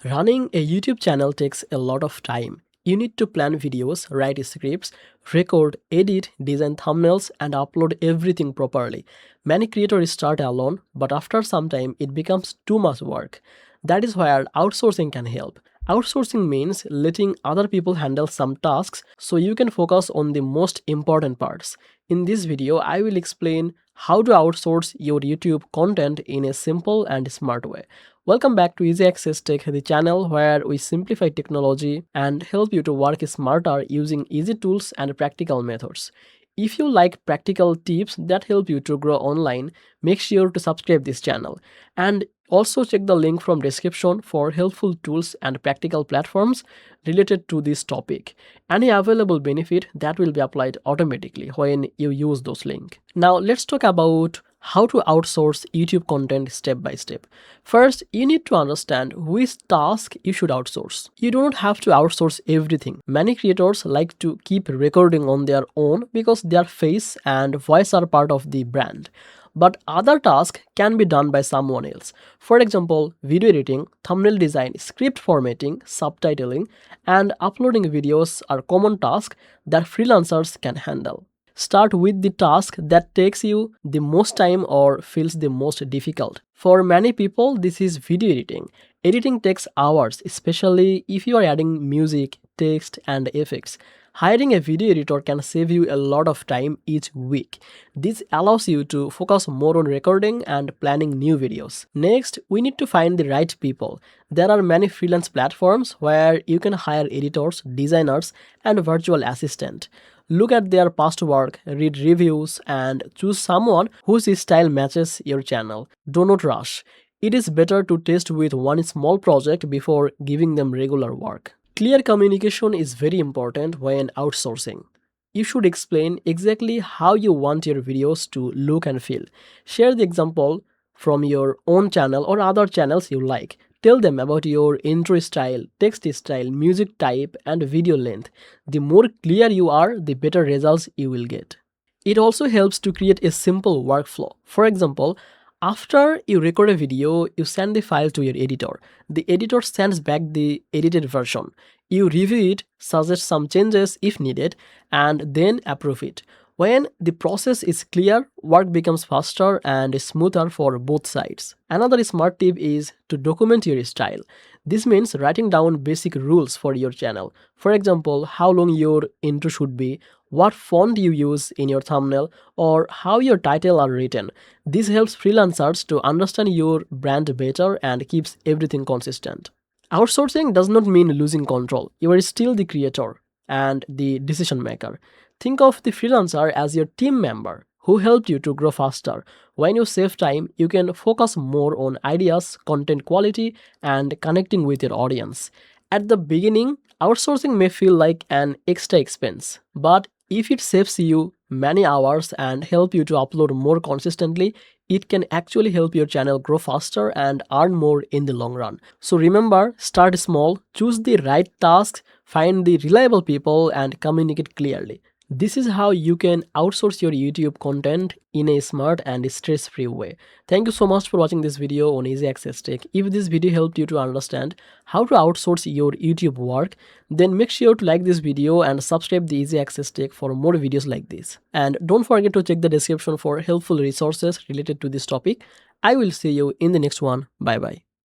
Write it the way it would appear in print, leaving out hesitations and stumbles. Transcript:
Running a YouTube channel takes a lot of time. You need to plan videos, write scripts, record, edit, design thumbnails, and upload everything properly. Many creators start alone, but after some time, it becomes too much work. That is where outsourcing can help. Outsourcing means letting other people handle some tasks so you can focus on the most important parts. In this video, I will explain how to outsource your YouTube content in a simple and smart way. Welcome back to Easy Access Tech, the channel where we simplify technology and help you to work smarter using easy tools and practical methods. If you like practical tips that help you to grow online, make sure to subscribe this channel. And also check the link from description for helpful tools and practical platforms related to this topic. Any available benefit that will be applied automatically when you use those links. Now let's talk about how to outsource YouTube content step by step. First, you need to understand which task you should outsource. You don't have to outsource everything. Many creators like to keep recording on their own because their face and voice are part of the brand. But other tasks can be done by someone else. For example, video editing, thumbnail design, script formatting, subtitling, and uploading videos are common tasks that freelancers can handle. Start with the task that takes you the most time or feels the most difficult. For many people, this is video editing. Editing takes hours, especially if you are adding music, text, and effects. Hiring a video editor can save you a lot of time each week. This allows you to focus more on recording and planning new videos. Next, we need to find the right people. There are many freelance platforms where you can hire editors, designers, and virtual assistant. Look at their past work, read reviews, and choose someone whose style matches your channel. Do not rush. It is better to test with one small project before giving them regular work. Clear communication is very important when outsourcing. You should explain exactly how you want your videos to look and feel. Share the example from your own channel or other channels you like. Tell them about your intro style, text style, music type, and video length. The more clear you are, the better results you will get. It also helps to create a simple workflow. For example, after you record a video, you send the file to your editor. The editor sends back the edited version. You review it, suggest some changes if needed, and then approve it. When the process is clear, work becomes faster and smoother for both sides. Another smart tip is to document your style. This means writing down basic rules for your channel. For example, how long your intro should be, what font you use in your thumbnail, or how your title are written. This helps freelancers to understand your brand better and keeps everything consistent. Outsourcing does not mean losing control. You are still the creator and the decision maker. Think of the freelancer as your team member who helped you to grow faster. When you save time, you can focus more on ideas, content quality, and connecting with your audience. At the beginning, outsourcing may feel like an extra expense, but if it saves you many hours and help you to upload more consistently, it can actually help your channel grow faster and earn more in the long run. So remember, start small, choose the right tasks, find the reliable people, and communicate clearly. This is how you can outsource your YouTube content in a smart and stress-free way. Thank you so much for watching this video on Easy Access Tech. If this video helped you to understand how to outsource your YouTube work, then make sure to like this video and subscribe the Easy Access Tech for more videos like this. And don't forget to check the description for helpful resources related to this topic. I will see you in the next one. Bye bye.